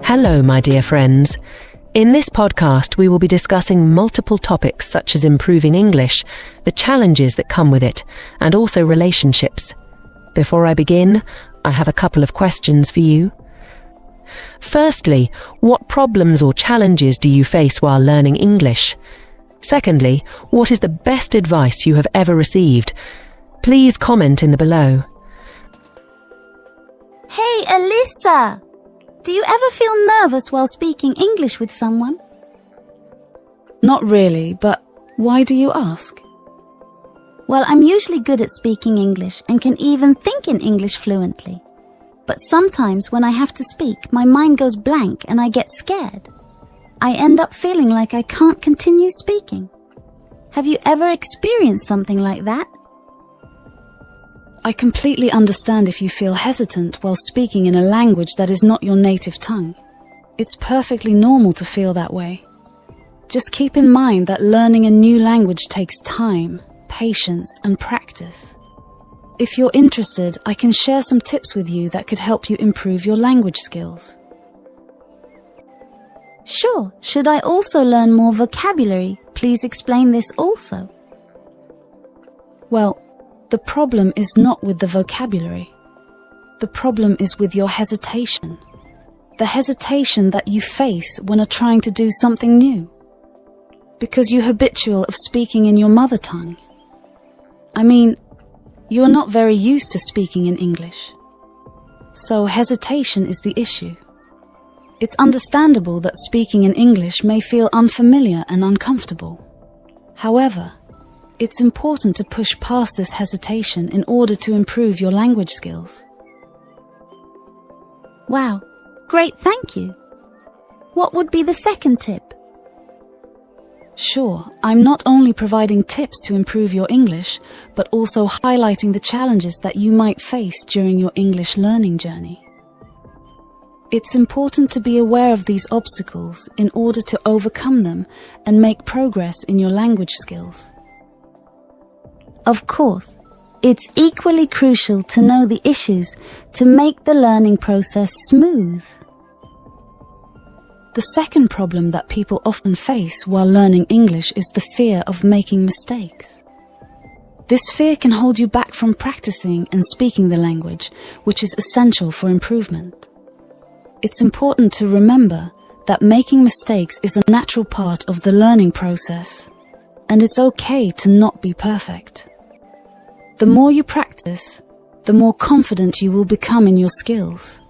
Hello, my dear friends. In this podcast, we will be discussing multiple topics such as improving English, the challenges that come with it, and also relationships. Before I begin, I have a couple of questions for you. Firstly, what problems or challenges do you face while learning English? Secondly, what is the best advice you have ever received? Please comment in the below. Hey, Alyssa! Do you ever feel nervous while speaking English with someone? Not really, but why do you ask? Well, I'm usually good at speaking English and can even think in English fluently. But sometimes when I have to speak, my mind goes blank and I get scared. I end up feeling like I can't continue speaking. Have you ever experienced something like that? I completely understand if you feel hesitant while speaking in a language that is not your native tongue. It's perfectly normal to feel that way. Just keep in mind that learning a new language takes time, patience, and practice. If you're interested, I can share some tips with you that could help you improve your language skills. Sure. Should I also learn more vocabulary? Please explain this also. Well, the problem is not with the vocabulary. The problem is with your hesitation. The hesitation that you face when are trying to do something new. Because you're habitual of speaking in your mother tongue. I mean, you are not very used to speaking in English. So hesitation is the issue. It's understandable that speaking in English may feel unfamiliar and uncomfortable. However, it's important to push past this hesitation in order to improve your language skills. Wow, great, thank you. What would be the second tip? Sure, I'm not only providing tips to improve your English, but also highlighting the challenges that you might face during your English learning journey. It's important to be aware of these obstacles in order to overcome them and make progress in your language skills. Of course, it's equally crucial to know the issues to make the learning process smooth. The second problem that people often face while learning English is the fear of making mistakes. This fear can hold you back from practicing and speaking the language, which is essential for improvement. It's important to remember that making mistakes is a natural part of the learning process, and it's okay to not be perfect. The more you practice, the more confident you will become in your skills.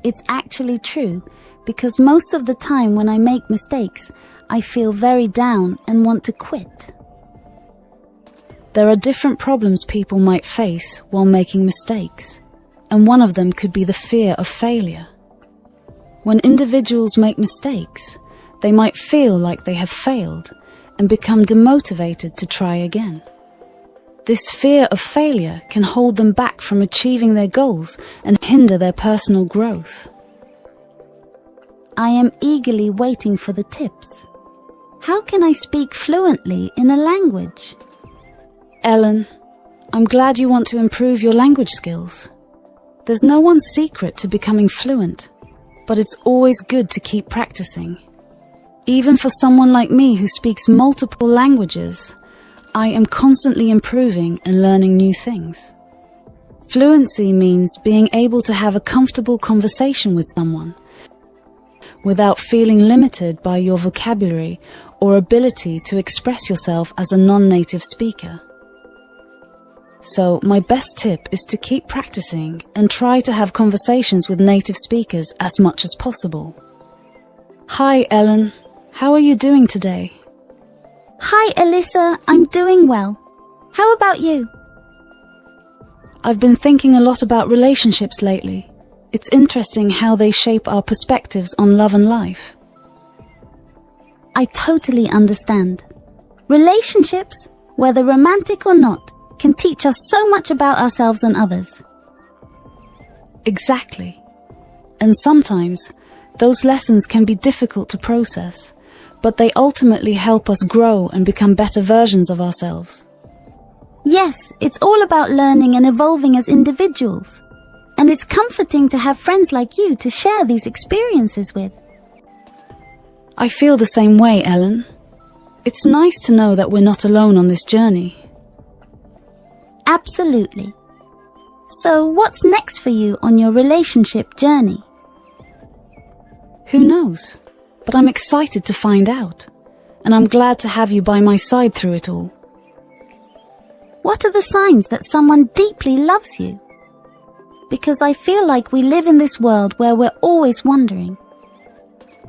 It's actually true, because most of the time when I make mistakes, I feel very down and want to quit. There are different problems people might face while making mistakes, and one of them could be the fear of failure. When individuals make mistakes, they might feel like they have failed and become demotivated to try again. This fear of failure can hold them back from achieving their goals and hinder their personal growth. I am eagerly waiting for the tips. How can I speak fluently in a language? Ellen, I'm glad you want to improve your language skills. There's no one's secret to becoming fluent, but it's always good to keep practicing. Even for someone like me who speaks multiple languages, I am constantly improving and learning new things. Fluency means being able to have a comfortable conversation with someone without feeling limited by your vocabulary or ability to express yourself as a non-native speaker. So my best tip is to keep practicing and try to have conversations with native speakers as much as possible. Hi, Ellen. How are you doing today? Hi, Alyssa. I'm doing well. How about you? I've been thinking a lot about relationships lately. It's interesting how they shape our perspectives on love and life. I totally understand. Relationships, whether romantic or not, can teach us so much about ourselves and others. Exactly. And sometimes, those lessons can be difficult to process, but they ultimately help us grow and become better versions of ourselves. Yes, it's all about learning and evolving as individuals. And it's comforting to have friends like you to share these experiences with. I feel the same way, Ellen. It's nice to know that we're not alone on this journey. Absolutely. So what's next for you on your relationship journey? Who knows? But I'm excited to find out. And I'm glad to have you by my side through it all. What are the signs that someone deeply loves you? Because I feel like we live in this world where we're always wondering,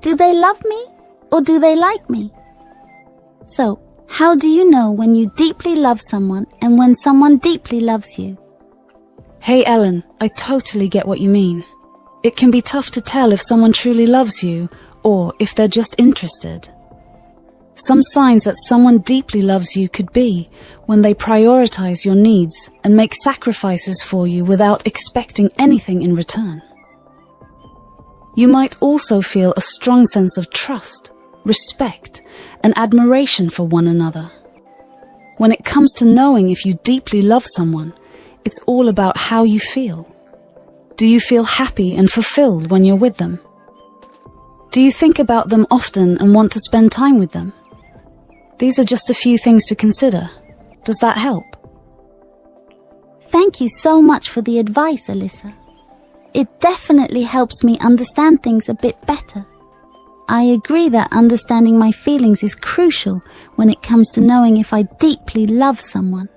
do they love me or do they like me? So, how do you know when you deeply love someone and when someone deeply loves you? Hey Ellen, I totally get what you mean. It can be tough to tell if someone truly loves you or if they're just interested. Some signs that someone deeply loves you could be when they prioritize your needs and make sacrifices for you without expecting anything in return. You might also feel a strong sense of trust, respect, and admiration for one another. When it comes to knowing if you deeply love someone, it's all about how you feel. Do you feel happy and fulfilled when you're with them? Do you think about them often and want to spend time with them? These are just a few things to consider. Does that help? Thank you so much for the advice, Alyssa. It definitely helps me understand things a bit better. I agree that understanding my feelings is crucial when it comes to knowing if I deeply love someone.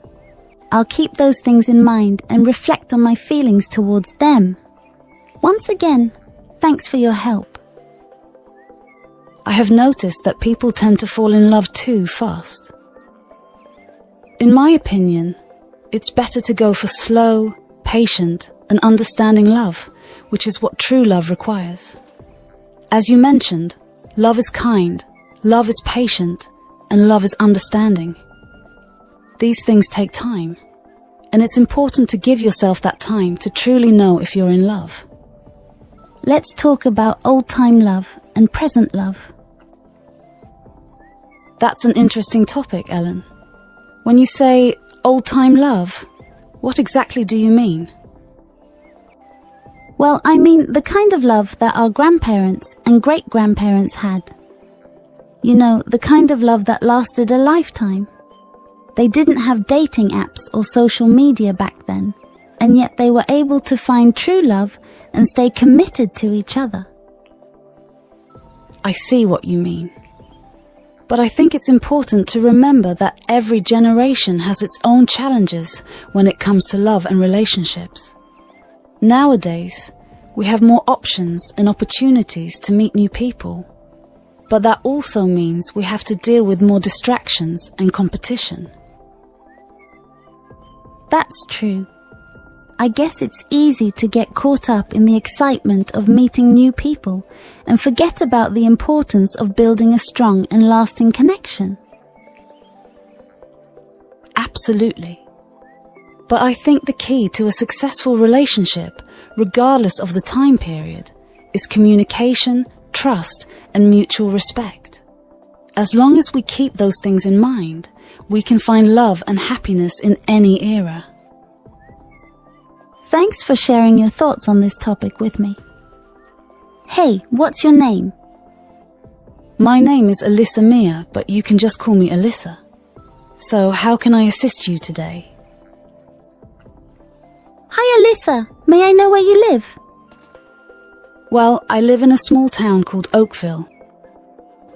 I'll keep those things in mind and reflect on my feelings towards them. Once again, thanks for your help. I have noticed that people tend to fall in love too fast. In my opinion, it's better to go for slow, patient, and understanding love, which is what true love requires. As you mentioned, love is kind, love is patient, and love is understanding. These things take time, and it's important to give yourself that time to truly know if you're in love. Let's talk about old-time love and present love. That's an interesting topic, Ellen. When you say old-time love, what exactly do you mean? Well, I mean the kind of love that our grandparents and great-grandparents had. You know, the kind of love that lasted a lifetime. They didn't have dating apps or social media back then, and yet they were able to find true love and stay committed to each other. I see what you mean. But I think it's important to remember that every generation has its own challenges when it comes to love and relationships. Nowadays, we have more options and opportunities to meet new people. But that also means we have to deal with more distractions and competition. That's true. I guess it's easy to get caught up in the excitement of meeting new people and forget about the importance of building a strong and lasting connection. Absolutely. But I think the key to a successful relationship, regardless of the time period, is communication, trust, and mutual respect. As long as we keep those things in mind, we can find love and happiness in any era. Thanks for sharing your thoughts on this topic with me. Hey, what's your name? My name is Alyssa Mia, but you can just call me Alyssa. So how can I assist you today? Hi Alyssa, may I know where you live? Well, I live in a small town called Oakville.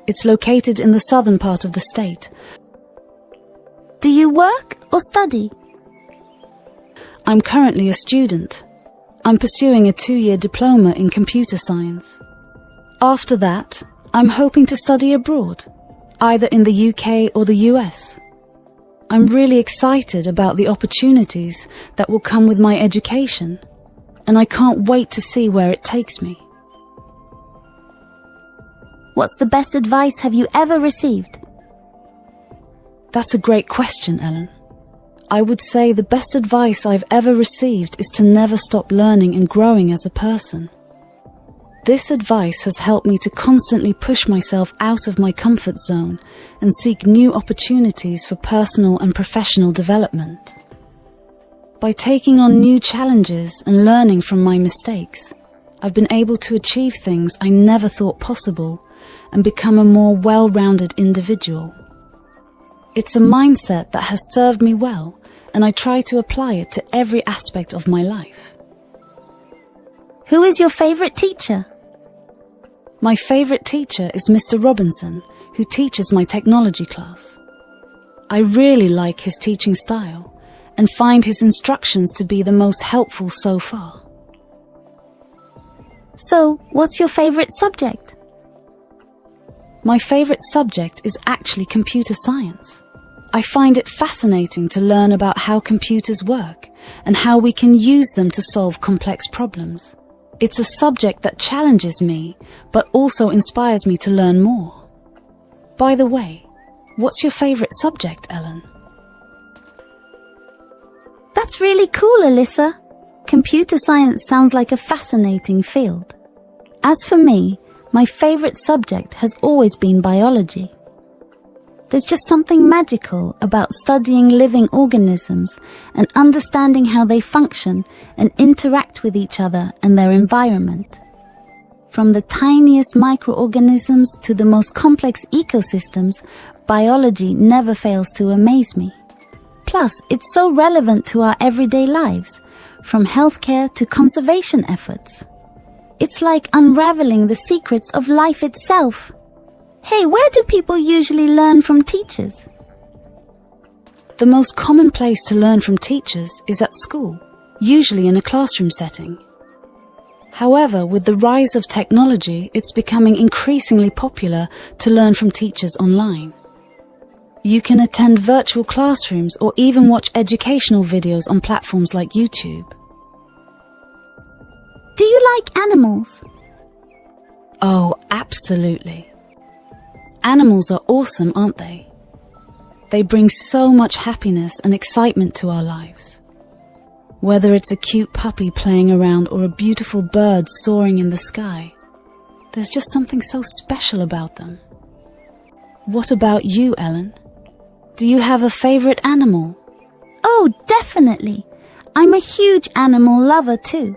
It's located in the southern part of the state. Do you work or study? I'm currently a student. I'm pursuing a 2-year diploma in computer science. After that, I'm hoping to study abroad, either in the UK or the US. I'm really excited about the opportunities that will come with my education, and I can't wait to see where it takes me. What's the best advice have you ever received? That's a great question, Ellen. I would say the best advice I've ever received is to never stop learning and growing as a person. This advice has helped me to constantly push myself out of my comfort zone and seek new opportunities for personal and professional development. By taking on new challenges and learning from my mistakes, I've been able to achieve things I never thought possible and become a more well-rounded individual. It's a mindset that has served me well, and I try to apply it to every aspect of my life. Who is your favorite teacher? My favorite teacher is Mr. Robinson, who teaches my technology class. I really like his teaching style and find his instructions to be the most helpful so far. So, what's your favorite subject? My favorite subject is actually computer science. I find it fascinating to learn about how computers work and how we can use them to solve complex problems. It's a subject that challenges me, but also inspires me to learn more. By the way, what's your favorite subject, Ellen? That's really cool, Alyssa. Computer science sounds like a fascinating field. As for me, my favorite subject has always been biology. There's just something magical about studying living organisms and understanding how they function and interact with each other and their environment. From the tiniest microorganisms to the most complex ecosystems, biology never fails to amaze me. Plus, it's so relevant to our everyday lives, from healthcare to conservation efforts. It's like unraveling the secrets of life itself. Hey, where do people usually learn from teachers? The most common place to learn from teachers is at school, usually in a classroom setting. However, with the rise of technology, it's becoming increasingly popular to learn from teachers online. You can attend virtual classrooms or even watch educational videos on platforms like YouTube. Do you like animals? Oh, absolutely. Animals are awesome, aren't they? They bring so much happiness and excitement to our lives. Whether it's a cute puppy playing around or a beautiful bird soaring in the sky, there's just something so special about them. What about you, Ellen? Do you have a favorite animal? Oh, definitely. I'm a huge animal lover too.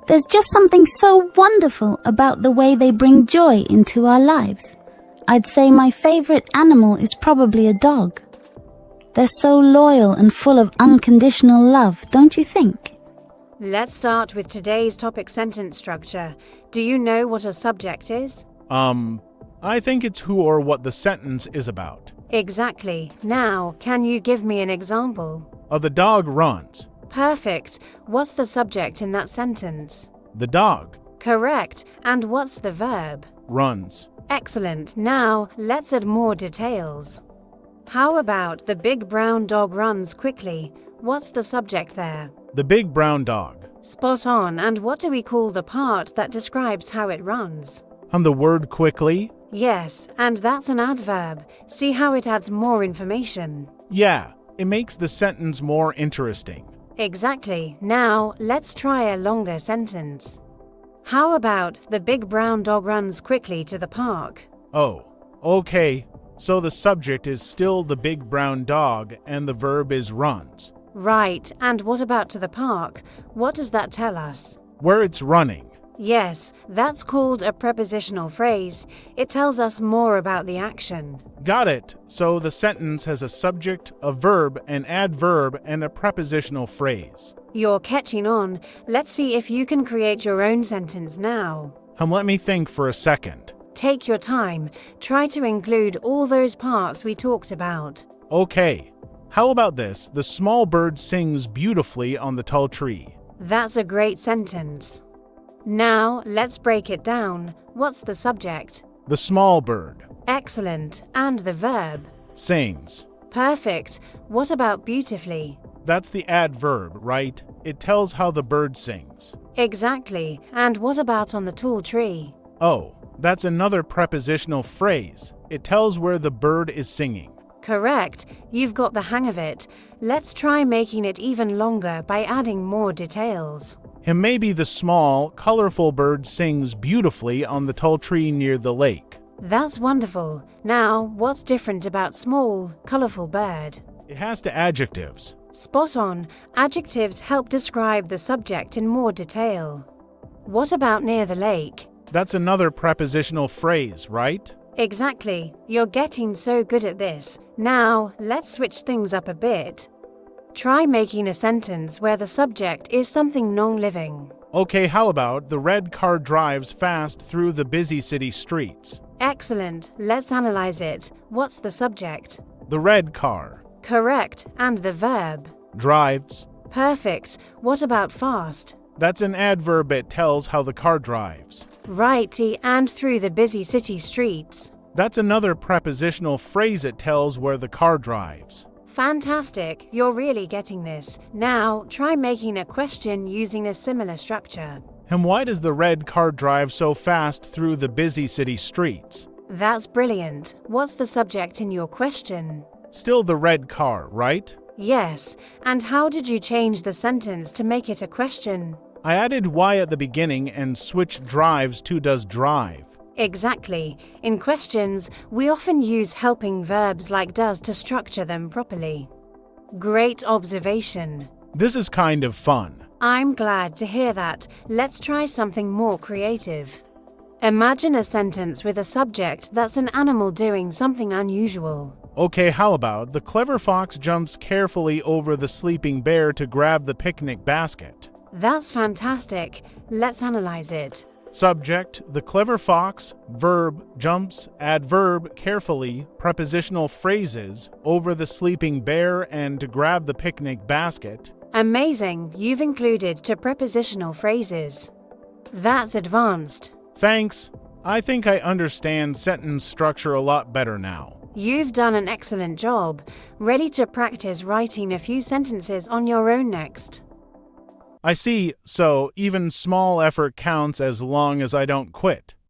There's just something so wonderful about the way they bring joy into our lives. I'd say my favorite animal is probably a dog. They're so loyal and full of unconditional love, don't you think? Let's start with today's topic sentence structure. Do you know what a subject is? I think it's who or what the sentence is about. Exactly. Now, can you give me an example? The dog runs. Perfect. What's the subject in that sentence? The dog Correct. And what's the verb? runs. Excellent. Now, let's add more details. How about the big brown dog runs quickly? What's the subject there? The big brown dog. Spot on. And what do we call the part that describes how it runs? The word quickly? Yes, and that's an adverb. See how it adds more information. Yeah, it makes the sentence more interesting. Exactly. Now, let's try a longer sentence. How about the big brown dog runs quickly to the park? Oh, okay. So the subject is still the big brown dog and the verb is runs. Right, and what about to the park? What does that tell us? Where it's running. Yes, that's called a prepositional phrase. It tells us more about the action. Got it. So the sentence has a subject, a verb, an adverb, and a prepositional phrase. You're catching on. Let's see if you can create your own sentence now. Let me think for a second. Take your time. Try to include all those parts we talked about. Okay. How about this? The small bird sings beautifully on the tall tree. That's a great sentence. Now, let's break it down. What's the subject? The small bird Excellent. And the verb? sings. Perfect. What about beautifully? That's the adverb, right? It tells how the bird sings. Exactly. And what about on the tall tree? Oh, that's another prepositional phrase. It tells where the bird is singing. Correct. You've got the hang of it. Let's try making it even longer by adding more details. And maybe the small, colorful bird sings beautifully on the tall tree near the lake. That's wonderful. Now, what's different about small, colorful bird? It has to adjectives. Spot on. Adjectives help describe the subject in more detail. What about near the lake? That's another prepositional phrase, right? Exactly. You're getting so good at this. Now, let's switch things up a bit. Try making a sentence where the subject is something non-living. Okay, how about the red car drives fast through the busy city streets? Excellent. Let's analyze it. What's the subject? The red car Correct. And the verb? drives. Perfect. What about fast? That's an adverb. It tells how the car drives. Righty, and through the busy city streets. That's another prepositional phrase. It tells where the car drives. Fantastic. You're really getting this. Now, try making a question using a similar structure. And why does the red car drive so fast through the busy city streets? That's brilliant. What's the subject in your question? Still the red car, right? Yes. And how did you change the sentence to make it a question? I added why at the beginning and switched drives to does drive. Exactly. In questions, we often use helping verbs like does to structure them properly. Great observation. This is kind of fun. I'm glad to hear that. Let's try something more creative. Imagine a sentence with a subject that's an animal doing something unusual. Okay, how about the clever fox jumps carefully over the sleeping bear to grab the picnic basket? That's fantastic. Let's analyze it. Subject, the clever fox, verb, jumps, adverb, carefully, prepositional phrases, over the sleeping bear and to grab the picnic basket. Amazing, you've included two prepositional phrases. That's advanced. Thanks. I think I understand sentence structure a lot better now. You've done an excellent job. Ready to practice writing a few sentences on your own next. I see, so even small effort counts as long as I don't quit.